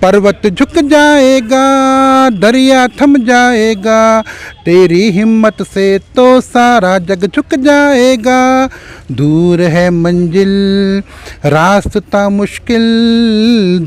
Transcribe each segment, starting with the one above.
पर्वत झुक जाएगा, दरिया थम जाएगा, तेरी हिम्मत से तो सारा जग झुक जाएगा। दूर है मंजिल, रास्ता मुश्किल,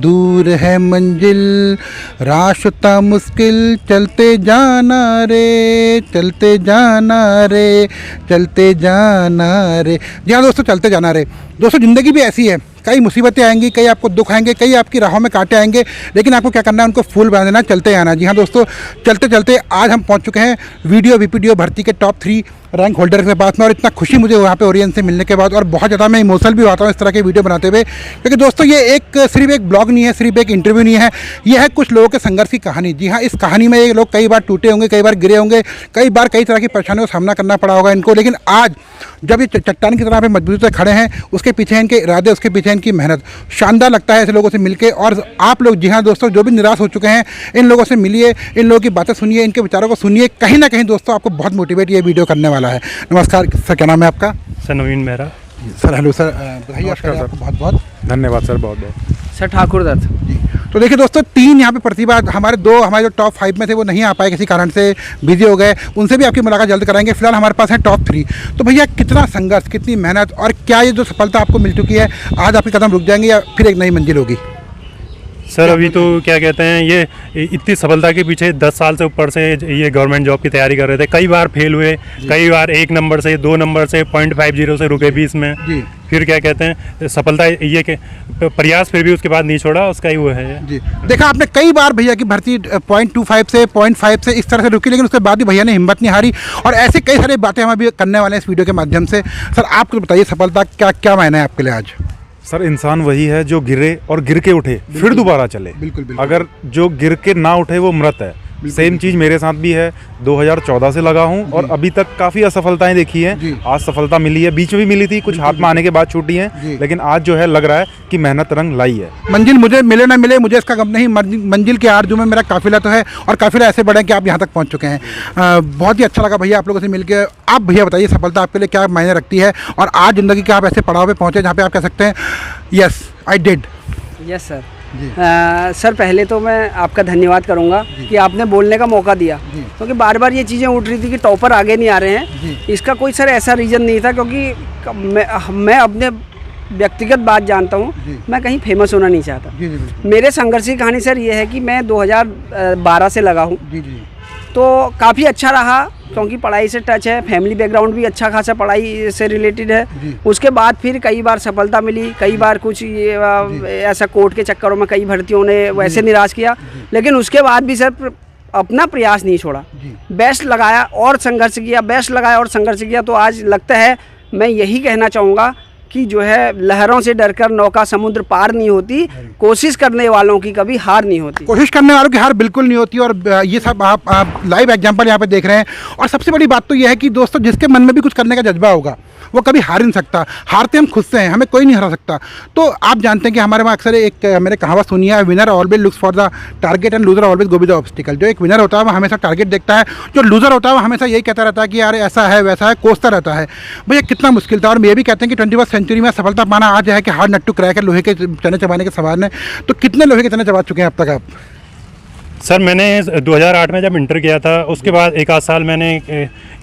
दूर है मंजिल, रास्ता मुश्किल, चलते जाना रे, चलते जाना रे, चलते जाना रे। जी हाँ दोस्तों, चलते जाना रे। दोस्तों ज़िंदगी भी ऐसी है, कई मुसीबतें आएंगी, कई आपको दुख आएंगे, कई आपकी राहों में कांटे आएंगे, लेकिन आपको क्या करना है, उनको फूल बना देना, चलते आना। जी हाँ दोस्तों, चलते चलते आज हम पहुंच चुके हैं वीडियो वीपीडीओ भर्ती के टॉप 3 रैंक होल्डर के पास में। और इतना खुशी मुझे वहाँ पे ओरियन से मिलने के बाद, और बहुत ज़्यादा मैं इमोशनल भी होता हूँ इस तरह के वीडियो बनाते हुए, क्योंकि दोस्तों ये सिर्फ एक ब्लॉग नहीं है, सिर्फ एक इंटरव्यू नहीं है, ये है कुछ लोगों के संघर्ष की कहानी। जी हाँ, इस कहानी में ये लोग कई बार टूटे होंगे, कई बार गिरे होंगे, कई बार कई तरह की परेशानियों का सामना करना पड़ा होगा इनको, लेकिन आज जब ये चट्टान की तरह पे मजबूती से खड़े हैं, उसके पीछे इनके इरादे, उसके पीछे इनकी मेहनत। शानदार लगता है ऐसे लोगों से मिलके। और आप लोग, जी हाँ दोस्तों, जो भी निराश हो चुके हैं, इन लोगों से मिलिए, इन लोगों की बातें सुनिए, इनके विचारों को सुनिए। कहीं ना कहीं दोस्तों आपको बहुत मोटिवेट ये वीडियो करने वाला है। नमस्कार सर, क्या नाम है आपका? सर नवीन मेहरा। सर हेलो सर, बधाई आपको बहुत बहुत धन्यवाद सर, बहुत बहुत। सर ठाकुर दत्त जी। तो देखिए दोस्तों, 3 यहाँ पे प्रतिभा, हमारे जो टॉप 5 में थे वो नहीं आ पाए, किसी कारण से बिजी हो गए, उनसे भी आपकी मुलाकात जल्द कराएंगे। फिलहाल हमारे पास है टॉप 3। तो भैया कितना संघर्ष, कितनी मेहनत, और क्या ये जो सफलता आपको मिल चुकी है, आज आपके कदम रुक जाएंगे या फिर एक नई मंजिल होगी? सर अभी तो क्या कहते हैं, ये इतनी सफलता के पीछे 10 साल से ऊपर से ये गवर्नमेंट जॉब की तैयारी कर रहे थे। कई बार फेल हुए, कई बार 1 नंबर से, 2 नंबर से, 0.50 से रुके बीच में। फिर क्या कहते हैं, सफलता ये के प्रयास फिर भी उसके बाद नहीं छोड़ा, उसका ही वो है जी। देखा आपने कई बार भैया की भर्ती 0.25 से 0.5 से इस तरह से रुकी, लेकिन उसके बाद भी भैया ने हिम्मत नहीं हारी। और ऐसे कई सारी बातें हम अभी करने वाले हैं इस वीडियो के माध्यम से। सर आप कुछ बताइए, सफलता क्या क्या मायने है आपके लिए आज? सर इंसान वही है जो गिरे और गिर के उठे, फिर दोबारा चले। बिल्कुल बिल्कुल। अगर जो गिर के ना उठे वो मृत है। सेम चीज़ मेरे साथ भी है। 2014 से लगा हूँ और अभी तक काफ़ी असफलताएं देखी हैं। आज सफलता मिली है, बीच में भी मिली थी, कुछ हाथ में आने के बाद छूटी हैं, लेकिन आज जो है लग रहा है कि मेहनत रंग लाई है। मंजिल मुझे मिले ना मिले, मुझे इसका गम नहीं। मंजिल के आरजू में मेरा काफिला तो है, और काफिला ऐसे बड़े कि आप यहाँ तक पहुँच चुके हैं। बहुत ही अच्छा लगा भैया आप लोगों से मिलकर। आप भैया बताइए, सफलता आपके लिए क्या मायने रखती है, और आज ज़िंदगी के आप ऐसे पड़ाव पे पहुँचे जहाँ पे आप कह सकते हैं yes I did? Yes sir. Sir पहले तो मैं आपका धन्यवाद करूंगा कि आपने बोलने का मौका दिया, क्योंकि बार बार ये चीज़ें उठ रही थी कि टॉपर आगे नहीं आ रहे हैं। इसका कोई सर ऐसा रीज़न नहीं था, क्योंकि मैं अपने व्यक्तिगत बात जानता हूँ, मैं कहीं फेमस होना नहीं चाहता। मेरे संघर्ष की कहानी सर ये है कि मैं 2012 से लगा हूँ, तो काफ़ी अच्छा रहा, क्योंकि पढ़ाई से टच है, फैमिली बैकग्राउंड भी अच्छा खासा पढ़ाई से रिलेटेड है। उसके बाद फिर कई बार सफलता मिली, कई बार कुछ ऐसा कोर्ट के चक्करों में कई भर्तियों ने वैसे निराश किया, लेकिन उसके बाद भी सर अपना प्रयास नहीं छोड़ा, बेस्ट लगाया और संघर्ष किया, बेस्ट लगाया और संघर्ष किया। तो आज लगता है, मैं यही कहना चाहूँगा कि जो है, लहरों से डरकर नौका समुद्र पार नहीं होती, कोशिश करने वालों की कभी हार नहीं होती। कोशिश करने वालों की हार बिल्कुल नहीं होती। और ये सब आप लाइव एग्जांपल यहाँ पे देख रहे हैं। और सबसे बड़ी बात तो ये है कि दोस्तों, जिसके मन में भी कुछ करने का जज्बा होगा, वो कभी हार नहीं सकता। हारते हम खुद से हैं, हमें कोई नहीं हरा सकता। तो आप जानते हैं कि हमारे वहाँ अक्सर एक मैंने कहावत सुनी है, winner always looks for the target and loser always go with the obstacle. जो एक विनर होता है वो हमेशा टारगेट देखता है, जो लूजर होता है वो हमेशा यही कहता रहता है कि यार ऐसा है वैसा है, कोसता रहता है। भैया कितना मुश्किल था। और ये भी कहते हैं कि 21वीं सेंचुरी में सफलता पाना आज है कि हार्ड नट टू क्रैक है, लोहे के चने चबाने के सवाल है। तो कितने लोहे के चने चबा चुके हैं अब तक आप? सर मैंने 2008 में जब इंटर किया था, उसके बाद 1 आध साल मैंने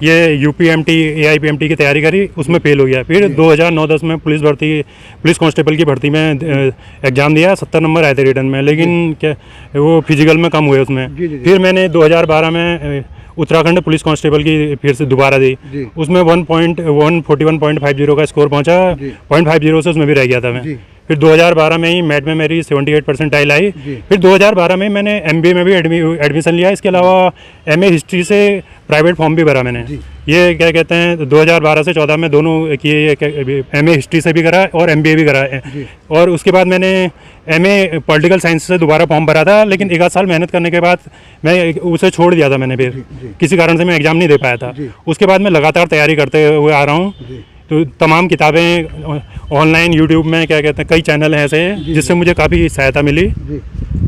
ये UPMT AIPMT की तैयारी करी, उसमें फेल हो गया। फिर 2009-10 में पुलिस कांस्टेबल की भर्ती में एग्ज़ाम दिया, 70 नंबर आए थे रिटर्न में, लेकिन क्या वो फिजिकल में कम हुए उसमें। फिर मैंने 2012 में उत्तराखंड पुलिस कांस्टेबल की फिर से दोबारा दी, उसमें 141.50 का स्कोर पहुंचा, 0.50 से उसमें भी रह गया था मैं। फिर 2012 में ही मैट में मेरी 78 परसेंटाइल आई। फिर 2012 में मैंने MBA में भी एडमिशन लिया। इसके अलावा MA हिस्ट्री से प्राइवेट फॉर्म भी भरा मैंने। ये क्या कहते हैं, 2012 से 14 में दोनों किए, MA हिस्ट्री से भी करा और MBA भी करा है। और उसके बाद मैंने MA पॉलिटिकल साइंस से दोबारा फॉर्म भरा था, लेकिन 1 आध साल मेहनत करने के बाद मैं उसे छोड़ दिया था मैंने। फिर किसी कारण से मैं एग्ज़ाम नहीं दे पाया था। उसके बाद मैं लगातार तैयारी करते हुए आ रहा हूँ। तो तमाम किताबें ऑनलाइन, यूट्यूब में क्या कहते हैं, कई चैनल हैं ऐसे, जिससे मुझे काफ़ी सहायता मिली।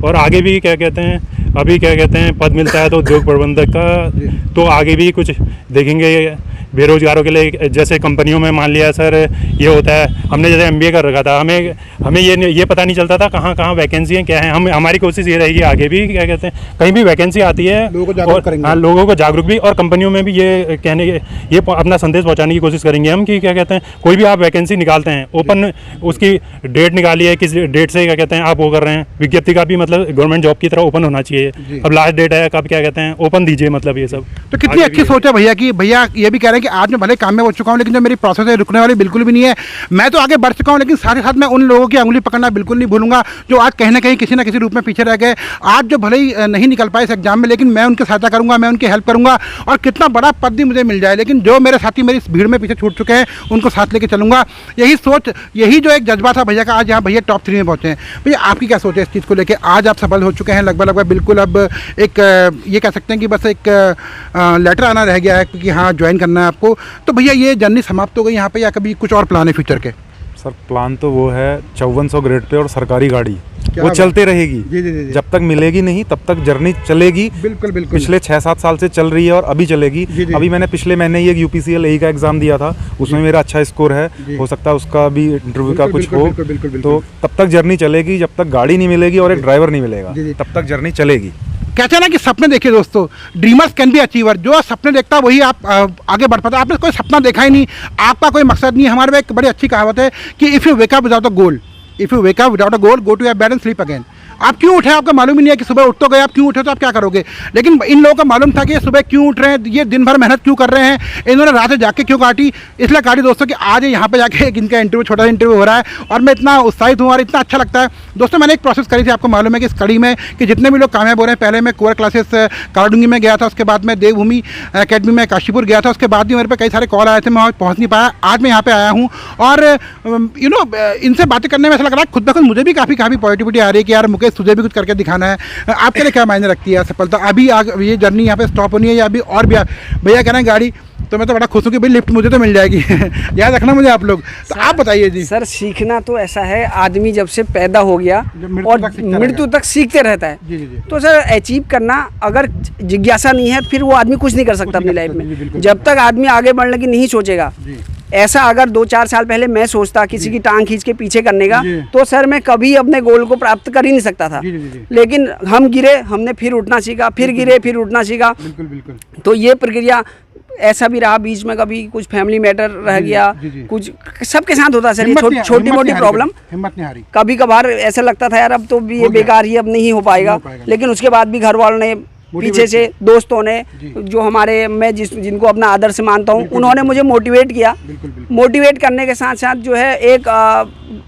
और आगे भी क्या कहते हैं, अभी क्या कहते हैं, पद मिलता है तो उद्योग प्रबंधक का, तो आगे भी कुछ देखेंगे बेरोजगारों के लिए, जैसे कंपनियों में मान लिया सर ये होता है, हमने जैसे MBA कर रखा था, हमें ये पता नहीं चलता था कहाँ कहाँ वैकेंसी है, क्या है। हमारी कोशिश ये रहेगी आगे भी, क्या कहते हैं, कहीं भी वैकेंसी आती है लोगों को जागरूक करेंगे। हाँ, लोगों को जागरूक भी, और कंपनियों में भी ये अपना संदेश पहुँचाने की कोशिश करेंगे हम कि क्या कहते हैं, कोई भी आप वैकेंसी निकालते हैं ओपन, उसकी डेट निकालिए, किस डेट से क्या कहते हैं आप वो कर रहे हैं। विज्ञप्ति का भी मतलब गवर्नमेंट जॉब की तरह ओपन होना चाहिए। अब लास्ट डेट है कब, क्या कहते हैं, ओपन दीजिए, मतलब ये सब। तो कितनी अच्छी सोच है भैया की, भैया ये भी कह रहे हैं कि आज मैं भले काम में हो चुका हूँ, लेकिन जो मेरी प्रोसेस है रुकने वाली बिल्कुल भी नहीं है। मैं तो आगे बढ़ चुका हूँ, लेकिन साथ ही साथ मैं उन लोगों की उंगली पकड़ना बिल्कुल नहीं भूलूंगा जो आज कहीं ना कहीं किसी ना किसी रूप में पीछे रह गए। आज जो भले ही नहीं निकल पाए इस एग्जाम में, लेकिन मैं उनकी सहायता करूंगा, मैं उनकी हेल्प करूंगा, और कितना बड़ा पद भी मुझे मिल जाए, लेकिन जो मेरे साथी मेरी इस भीड़ में पीछे छूट चुके हैं उनको साथ लेके चलूंगा। यही सोच, यही जो एक जज्बा था भैया का, आज यहाँ भैया टॉप 3 में पहुंचे हैं। भैया आपकी क्या सोच है इस चीज़ को लेकर? आज आप सफल हो चुके हैं लगभग बिल्कुल। अब एक ये कह सकते हैं कि बस एक लेटर आना रह गया है कि हाँ ज्वाइन करना है आपको। तो भैया ये जर्नी समाप्त हो गई यहाँ पे, या कभी कुछ और प्लान है फ्यूचर के? सर प्लान तो वो है 5400 ग्रेड पे और सरकारी गाड़ी क्या वो बात। चलते रहेगी। जी, जी, जी, जी। जब तक मिलेगी नहीं तब तक जर्नी चलेगी। बिल्कुल बिल्कुल। पिछले 6-7 साल से चल रही है और अभी चलेगी। जी, जी। अभी मैंने पिछले महीने ही एक UPCL AE का एग्जाम दिया था, उसमें मेरा अच्छा स्कोर है, जी। हो सकता है उसका भी इंटरव्यू का बिल्कुल, कुछ बिल्कुल, हो। बिल्कुल, बिल्कुल, बिल्कुल। तो तब तक जर्नी चलेगी, जब तक गाड़ी नहीं मिलेगी और एक ड्राइवर नहीं मिलेगा जी, जी। तब तक जर्नी चलेगी। कहते हैं ना कि सपने देखिए दोस्तों, ड्रीमर्स कैन बी अचीवर। जो सपने देखता है वही आप आगे बढ़ पाता है। आपने कोई सपना देखा ही नहीं, आपका कोई मकसद नहीं। हमारे में एक बड़ी अच्छी कहावत है कि if you wake up without a goal, if you wake up without a goal, go to your bed and sleep again. आप क्यों उठे आपको मालूम ही नहीं है कि सुबह उठ तो गए, आप क्यों उठे तो आप क्या करोगे। लेकिन इन लोगों को मालूम था कि ये सुबह क्यों उठ रहे हैं, ये दिन भर मेहनत क्यों कर रहे हैं, इन्होंने रात जाके क्यों काटी। इसलिए काटी दोस्तों कि आज यहाँ पे जाके एक इनका इंटरव्यू, छोटा इंटरव्यू हो रहा है, और मैं इतना उत्साहित हूँ और इतना अच्छा लगता है। दोस्तों मैंने एक प्रोसेस करी थी, आपको मालूम है कि इस कड़ी में कि जितने भी लोग कामयाब हो रहे हैं, पहले मैं कोर क्लासेस कारडुंगी में गया था, उसके बाद मैं देवभूमि अकेडमी में काशीपुर गया था, उसके बाद भी मेरे पे कई सारे कॉल आए थे, मैं वहाँ पहुँच नहीं पाया। आज मैं यहाँ पे आया हूँ और इनसे बातें करने में ऐसा लग रहा है खुद ब खुद मुझे भी काफ़ी पॉजिटिविटी आ रही है कि यार मुकेश तुझे भी कुछ करके दिखाना है। आपके लिए क्या मायने रखती है सफलता? अभी ये जर्नी यहाँ पे स्टॉप होनी है या अभी और भी भैया कह रहे हैं गाड़ी, तो मैं तो बड़ा खुश हूँ कि भाई लिफ्ट मुझे तो मिल जाएगी। याद रखना मुझे आप लोग। तो आप बताइए जी। सर सीखना तो ऐसा है, आदमी जब से पैदा हो गया और मृत्यु तक सीखते रहता है। जी, जी, जी। तो सर अचीव करना, अगर जिज्ञासा नहीं है फिर वो आदमी कुछ नहीं कर सकता अपनी लाइफ में। जब तक आदमी आगे बढ़ने की नहीं सोचेगा, ऐसा अगर 2-4 साल पहले मैं सोचता किसी की टांग खींच के पीछे करने का, तो सर मैं कभी अपने गोल को प्राप्त कर ही नहीं सकता था। लेकिन हम गिरे, हमने फिर उठना सीखा, फिर गिरे, फिर उठना सीखा। बिल्कुल बिल्कुल। तो ये प्रक्रिया ऐसा भी रहा, बीच में कभी कुछ फैमिली मैटर रह गया, कुछ सबके साथ होता है सर, ये छोटी मोटी प्रॉब्लम। हिम्मत नहीं हारी। कभी कभार ऐसा लगता था यार अब तो भी ये बेकार ही, अब नहीं हो पाएगा। लेकिन उसके बाद भी घर वालों ने, पीछे से दोस्तों ने, जो हमारे, मैं जिनको अपना आदर्श मानता हूँ, उन्होंने मुझे मोटिवेट किया। मोटिवेट करने के साथ साथ जो है एक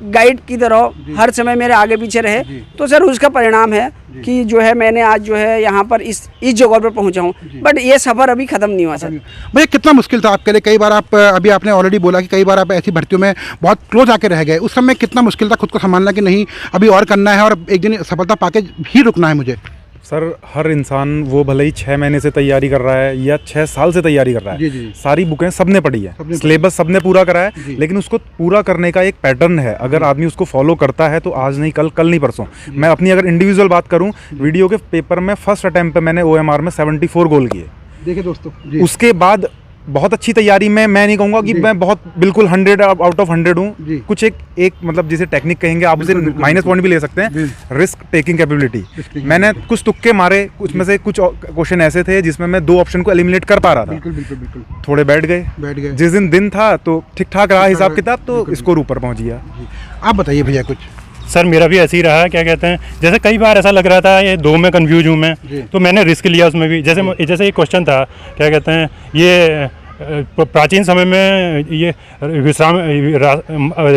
गाइड की तरह हर समय मेरे आगे पीछे रहे। तो सर उसका परिणाम है कि जो है मैंने आज जो है यहाँ पर इस जगह पर पहुँचा हूँ। बट ये सफ़र अभी ख़त्म नहीं हुआ सर। भैया कितना मुश्किल था आपके लिए? कई बार आप, अभी आपने ऑलरेडी बोला कि कई बार आप ऐसी भर्तियों में बहुत क्लोज आके रह गए। उस समय कितना मुश्किल था खुद को संभालना कि नहीं अभी और करना है और एक दिन सफलता पाके ही रुकना है मुझे? सर हर इंसान, वो भले ही 6 महीने से तैयारी कर रहा है या 6 साल से तैयारी कर रहा है, जी, जी। सारी बुकें सबने पढ़ी है, सिलेबस सबने पूरा करा है, लेकिन उसको पूरा करने का एक पैटर्न है। अगर आदमी उसको फॉलो करता है तो आज नहीं कल, कल नहीं परसों। मैं अपनी अगर इंडिविजुअल बात करूं, वीडियो के पेपर में फर्स्ट अटेम्प्ट पे मैंने OMR में 74 गोल किए। देखिए दोस्तों, उसके बाद बहुत अच्छी तैयारी में, मैं नहीं कहूँगा कि मैं बहुत बिल्कुल 100 आउट ऑफ 100 हूँ। कुछ एक मतलब जिसे टेक्निक कहेंगे आप, उसे माइनस पॉइंट भी ले सकते हैं, रिस्क टेकिंग कैपेबिलिटी। मैंने कुछ तुक्के मारे, उसमें से कुछ क्वेश्चन ऐसे थे जिसमें मैं 2 ऑप्शन को एलिमिनेट कर पा रहा था। बिल्कुल। थोड़े बैठ गए। जिस दिन था तो ठीक ठाक रहा हिसाब किताब, तो स्कोर ऊपर पहुँच गया। आप बताइए भैया कुछ। सर मेरा भी ऐसे ही रहा, क्या कहते हैं, जैसे कई बार ऐसा लग रहा था ये 2 में कंफ्यूज हूँ मैं, तो मैंने रिस्क लिया उसमें भी। जैसे एक क्वेश्चन था, क्या कहते हैं, ये प्राचीन समय में ये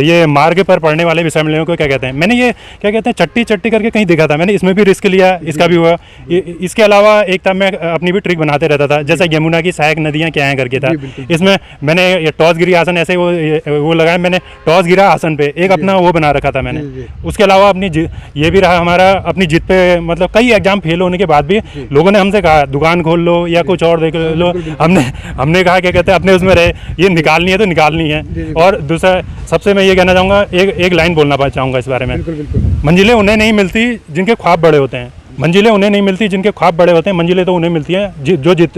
ये मार्ग पर पढ़ने वाले विश्रामलयों को क्या कहते हैं, मैंने ये क्या कहते हैं चट्टी करके कहीं देखा था, मैंने इसमें भी रिस्क लिया, इसका भी हुआ। इसके अलावा एक था, मैं अपनी भी ट्रिक बनाते रहता था, जैसे यमुना की सहायक नदियाँ क्या हैं करके था। इसमें मैंने ये टॉस गिरी आसन ऐसे वो लगाया, मैंने टॉस गिरा आसन पे एक अपना वो बना रखा था मैंने। उसके अलावा अपनी ये भी रहा हमारा, अपनी जिद पे, मतलब कई एग्जाम फेल होने के बाद भी लोगों ने हमसे कहा दुकान खोल लो या कुछ और देख लो, हमने कहा कहते हैं अपने उसमें रहे, ये निकालनी है तो निकालनी है। और दूसरा सबसे मैं ये कहना चाहूँगा, एक लाइन बोलना चाहूँगा इस बारे में, मंजिलें उन्हें नहीं मिलती जिनके ख्वाब बड़े होते हैं। मंजिलें उन्हें नहीं मिलती जिनके ख्वाब बड़े होते हैं, मंजिलें तो उन्हें मिलती हैं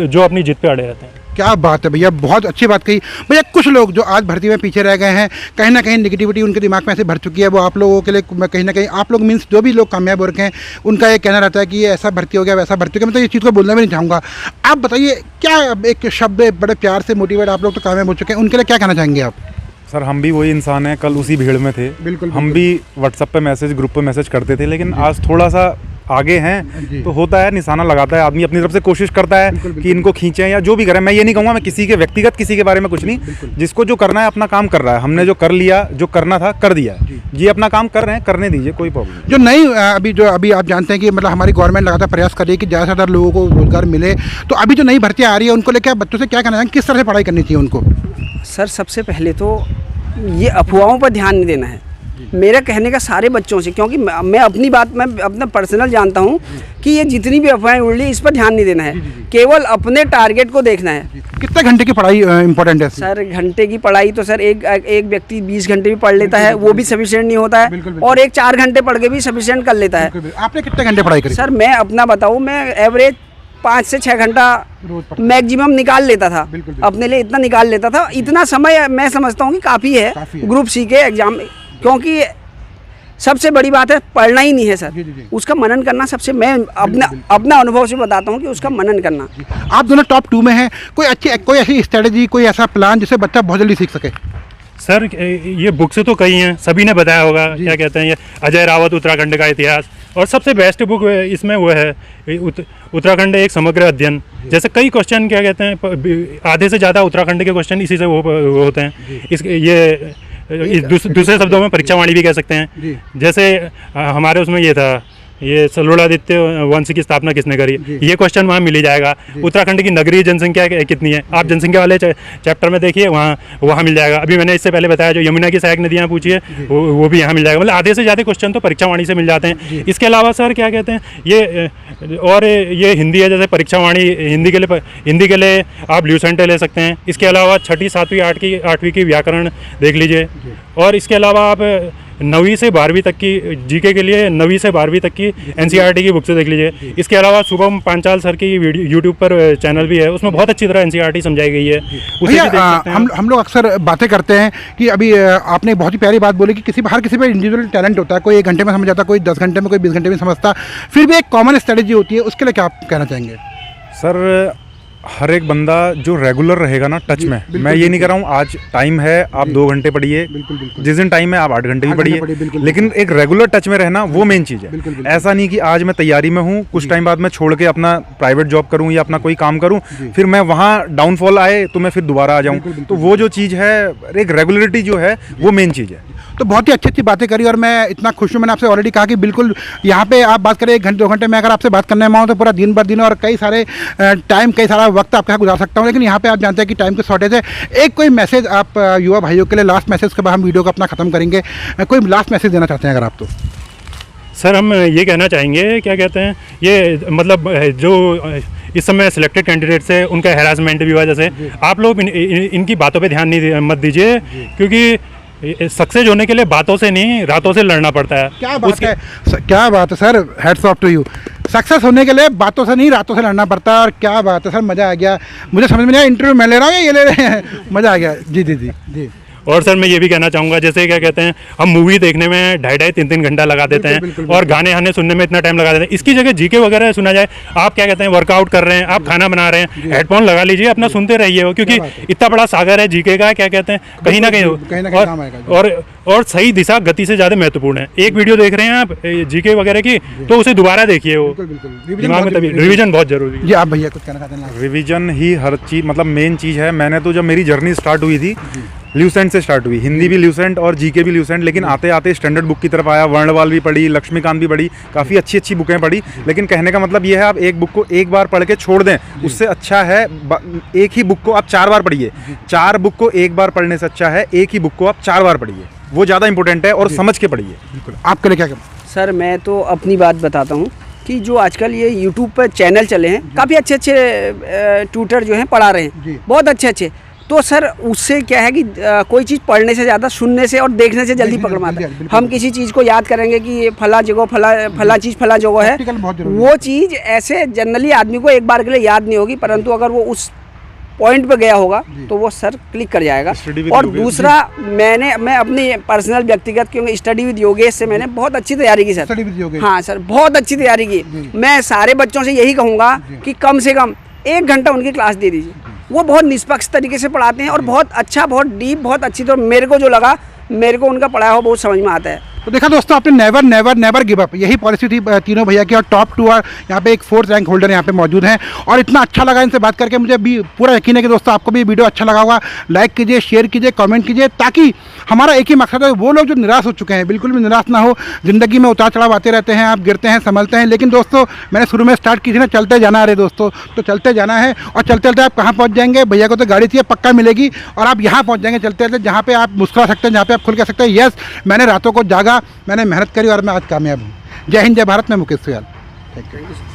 जो अपनी जिद पे अड़े रहते हैं। क्या बात है भैया, बहुत अच्छी बात कही भैया। कुछ लोग जो आज भर्ती में पीछे रह गए हैं, कहीं ना कहीं निगेटिविटी उनके दिमाग में ऐसे भर चुकी है, वो आप लोगों के लिए कहीं ना कहीं आप लोग मीन्स जो भी लोग कामयाब हो रखे हैं उनका ये कहना रहता है कि ये ऐसा भर्ती हो गया वैसा भर्ती हो गया। मैं तो ये चीज़ को बोलना भी नहीं चाहूँगा। आप बताइए क्या एक शब्द बड़े प्यार से मोटिवेट, आप लोग तो कामयाब हो चुके हैं, उनके लिए क्या कहना चाहेंगे आप? सर हम भी वही इंसान हैं, कल उसी भीड़ में थे। बिल्कुल, हम भी व्हाट्सएप पे मैसेज, ग्रुप पे मैसेज करते थे, लेकिन आज थोड़ा सा आगे हैं तो होता है, निशाना लगाता है आदमी, अपनी तरफ से कोशिश करता है कि इनको खींचें या जो भी करें। मैं ये नहीं कहूँगा, मैं किसी के व्यक्तिगत किसी के बारे में कुछ नहीं, जिसको जो करना है अपना काम कर रहा है। हमने जो कर लिया, जो करना था कर दिया, ये अपना काम कर रहे हैं, करने दीजिए, कोई प्रॉब्लम नहीं। जो नई अभी आप जानते हैं कि मतलब हमारी गवर्नमेंट लगातार प्रयास कर रही है कि ज़्यादा से ज़्यादा लोगों को रोजगार मिले, तो अभी जो नई भर्तियाँ आ रही है उनको लेकर बच्चों से क्या कहना है, किस तरह से पढ़ाई करनी चाहिए उनको? सर सबसे पहले तो ये अफवाहों पर ध्यान नहीं देना है, मेरा कहने का सारे बच्चों से, क्योंकि मैं अपनी बात मैं अपना पर्सनल जानता हूँ कि ये जितनी भी अफवाहें उड़ रही इस पर ध्यान नहीं देना है, केवल अपने टारगेट को देखना है। कितने घंटे की पढ़ाई इंपॉर्टेंट है? सर घंटे की पढ़ाई तो सर एक व्यक्ति 20 घंटे भी पढ़ लेता है, वो भी सफिशिएंट नहीं होता है, और एक 4 घंटे पढ़ के भी सफिशिएंट कर लेता है। आपने कितने घंटे पढ़ाई करी? सर मैं अपना बताऊँ, मैं एवरेज 5 से 6 घंटा मैक्सिमम निकाल लेता था, अपने लिए इतना निकाल लेता था। इतना समय मैं समझता हूँ कि काफ़ी है ग्रुप सी के एग्जाम, क्योंकि सबसे बड़ी बात है पढ़ना ही नहीं है सर, उसका मनन करना। सबसे मैं अपना अनुभव से बताता हूँ कि उसका मनन करना। आप दोनों टॉप 2 में हैं, कोई ऐसी स्ट्रेटजी, कोई ऐसा प्लान जिससे बच्चा बहुत जल्दी सीख सके? सर ये बुक से तो कई हैं, सभी ने बताया होगा, क्या कहते हैं ये अजय रावत उत्तराखंड का इतिहास, और सबसे बेस्ट बुक इसमें वो है उत्तराखंड एक समग्र अध्ययन। जैसे कई क्वेश्चन क्या कहते हैं, आधे से ज़्यादा उत्तराखंड के क्वेश्चन इसी से वो होते हैं। दूसरे शब्दों में परीक्षावाणी भी कह सकते हैं। जैसे हमारे उसमें ये था, ये सलोड़ादित्य वंश की स्थापना किसने करी, ये क्वेश्चन वहाँ मिल ही जाएगा। उत्तराखंड की नगरीय जनसंख्या कितनी है, आप जनसंख्या वाले चैप्टर में देखिए, वहाँ मिल जाएगा। अभी मैंने इससे पहले बताया जो यमुना की सहायक नदियाँ पूछी है वो भी यहाँ मिल जाएगा। मतलब आधे से ज़्यादा क्वेश्चन तो परीक्षावाणी से मिल जाते हैं। इसके अलावा सर क्या कहते हैं ये हिंदी है, जैसे परीक्षावाणी हिंदी के लिए आप ल्यूसेंट ले सकते हैं। इसके अलावा 6ठी 7वीं 8वीं की व्याकरण देख लीजिए, और इसके अलावा आप 9वीं से 12वीं तक की जीके के लिए 9वीं से 12वीं तक की एनसीईआरटी की बुक से देख लीजिए। इसके अलावा शुभम पांचाल सर की यूट्यूब पर चैनल भी है, उसमें बहुत अच्छी तरह एनसीईआरटी समझाई गई है, उसे भी देख सकते हैं। हम लोग अक्सर बातें करते हैं कि अभी आपने बहुत ही प्यारी बात बोली कि हर किसी पे इंडिविजुअल टैलेंट होता है, कोई 1 घंटे में समझ जाता, कोई 10 घंटे में, कोई 20 घंटे में समझता, फिर भी एक कॉमन स्ट्रेटजी होती है, उसके लिए क्या आप कहना चाहेंगे? सर हर एक बंदा जो रेगुलर रहेगा ना टच में, मैं ये नहीं कर रहा हूँ आज टाइम है आप 2 घंटे पढ़िए, जिस दिन टाइम है आप 8 घंटे भी पढ़िए, लेकिन एक रेगुलर टच में रहना वो मेन चीज़ है। ऐसा नहीं कि आज मैं तैयारी में हूँ, कुछ टाइम बाद मैं छोड़ के अपना प्राइवेट जॉब करूँ या अपना कोई काम करूँ, फिर मैं वहाँ डाउनफॉल आए तो मैं फिर दोबारा आ जाऊँ। तो वो जो चीज़ है, एक रेगुलरिटी जो है वो मेन चीज़ है। तो बहुत ही अच्छी बातें करी, और मैं इतना खुश हूँ। मैंने आपसे ऑलरेडी कहा कि बिल्कुल यहाँ पे आप बात करें 1 घंटे 2 घंटे में, अगर आपसे बात करने में आऊँ तो पूरा दिन भर दिन और कई सारा वक्त आपके साथ गुजार सकता हूँ, लेकिन यहाँ पे आप जानते हैं कि टाइम की शॉर्टेज है। एक कोई मैसेज आप युवा भाइयों के लिए, लास्ट मैसेज के बाद हम वीडियो को अपना ख़त्म करेंगे, कोई लास्ट मैसेज देना चाहते हैं अगर आप? तो सर हम ये कहना चाहेंगे, क्या कहते हैं ये मतलब जो इस समय सिलेक्टेड कैंडिडेट्स है उनका हैरासमेंट भी हुआ, जैसे आप लोग इनकी बातों पे ध्यान नहीं मत दीजिए, क्योंकि सक्सेस होने के लिए बातों से नहीं रातों से लड़ना पड़ता है। क्या बात है sir, heads off to you. Success होने के लिए बातों से नहीं रातों से लड़ना पड़ता है, और क्या बात है सर, मज़ा आ गया। मुझे समझ में नहीं आया इंटरव्यू मैं ले रहा हूँ या ये ले रहे हैं, मज़ा आ गया। जी जी जी जी। और सर मैं ये भी कहना चाहूँगा, जैसे क्या कहते हैं हम मूवी देखने में 2.5 3 घंटा लगा देते हैं, और गाने आने सुनने में इतना टाइम लगा देते हैं। इसकी जगह जीके वगैरह सुना जाए। आप क्या कहते हैं वर्कआउट कर रहे हैं, आप खाना बना रहे हैं, हेडफोन लगा लीजिए, अपना सुनते रहिए हो, क्योंकि इतना बड़ा सागर है जीके का, क्या कहते हैं कहीं ना कहीं और सही दिशा गति से ज़्यादा महत्वपूर्ण है। एक वीडियो देख रहे हैं आप जीके वगैरह की, तो उसे दोबारा देखिए, वो दिमाग में तभी रिवीजन बहुत जरूरी है। जी आप भैया कुछ कहना चाहते हैं? रिवीजन ही हर चीज़ मतलब मेन चीज़ है। मैंने तो जब मेरी जर्नी स्टार्ट हुई थी ल्यूसेंट से स्टार्ट हुई, हिंदी भी ल्यूसेंट और जीके भी ल्यूसेंट, लेकिन आते आते स्टैंडर्ड बुक की तरफ आया, वर्णवाल भी पढ़ी, लक्ष्मीकांत भी पढ़ी, काफ़ी अच्छी बुकें पढ़ी। लेकिन कहने का मतलब ये है आप एक बुक को एक बार पढ़ के छोड़ दें, उससे अच्छा है एक ही बुक को आप 4 बार पढ़िए। 4 बुक को एक बार पढ़ने से अच्छा है एक ही बुक को आप 4 बार पढ़िए, वो ज़्यादा इंपॉर्टेंट है, और समझ के पढ़िए। बिल्कुल। आपके लिए क्या कहना? सर मैं तो अपनी बात बताता हूँ कि जो आजकल ये यूट्यूब पर चैनल चले हैं, काफ़ी अच्छे ट्यूटर जो हैं पढ़ा रहे हैं, बहुत अच्छे। तो सर उससे क्या है कि कोई चीज़ पढ़ने से ज़्यादा सुनने से और देखने से जल्दी पकड़ में आता है। हम किसी चीज़ को याद करेंगे कि ये फला जगह फला जगह है, वो चीज़ ऐसे जनरली आदमी को एक बार के लिए याद नहीं होगी, परंतु अगर वो उस पॉइंट पे गया होगा तो वो सर क्लिक कर जाएगा। Study with और योगेश। दूसरा मैं अपनी पर्सनल व्यक्तिगत, क्योंकि स्टडी विद योगेश से मैंने बहुत अच्छी तैयारी की सर। Study with Yogesh. हाँ सर, बहुत अच्छी तैयारी की। मैं सारे बच्चों से यही कहूँगा कि कम से कम 1 घंटा उनकी क्लास दे दीजिए। वो बहुत निष्पक्ष तरीके से पढ़ाते हैं और बहुत अच्छा, बहुत डीप, बहुत अच्छी। तो मेरे को जो लगा, मेरे को उनका पढ़ाया हुआ बहुत समझ में आता है। तो देखा दोस्तों, आपने never never never give up, यही पॉलिसी थी तीनों भैया की। और टॉप 2 और यहाँ पे एक 4th रैंक होल्डर यहाँ पे मौजूद हैं। और इतना अच्छा लगा इनसे बात करके, मुझे भी पूरा यकीन है कि दोस्तों आपको भी वीडियो अच्छा लगा होगा। लाइक कीजिए, शेयर कीजिए, कमेंट कीजिए, ताकि हमारा एक ही मकसद है, वो लोग जो निराश हो चुके हैं बिल्कुल भी निराश ना हो। ज़िंदगी में उतार चढ़ाव आते रहते हैं, आप गिरते हैं, संभलते हैं, लेकिन दोस्तों मैंने शुरू में स्टार्ट की थी ना, चलते जाना है रे दोस्तों, तो चलते जाना है। और चलते चलते आप कहाँ पहुँच जाएंगे, भैया को तो गाड़ी चाहिए, पक्का मिलेगी, और आप यहाँ पहुँच जाएंगे चलते चलते, जहाँ पे आप मुस्कुरा सकते हैं, जहाँ पे आप खुल कह सकते हैं यस मैंने रातों को जागा, मैंने मेहनत करी और मैं आज कामयाब हूँ। जय हिंद, जय भारत। मैं मुकेश सुयाल। Thank you.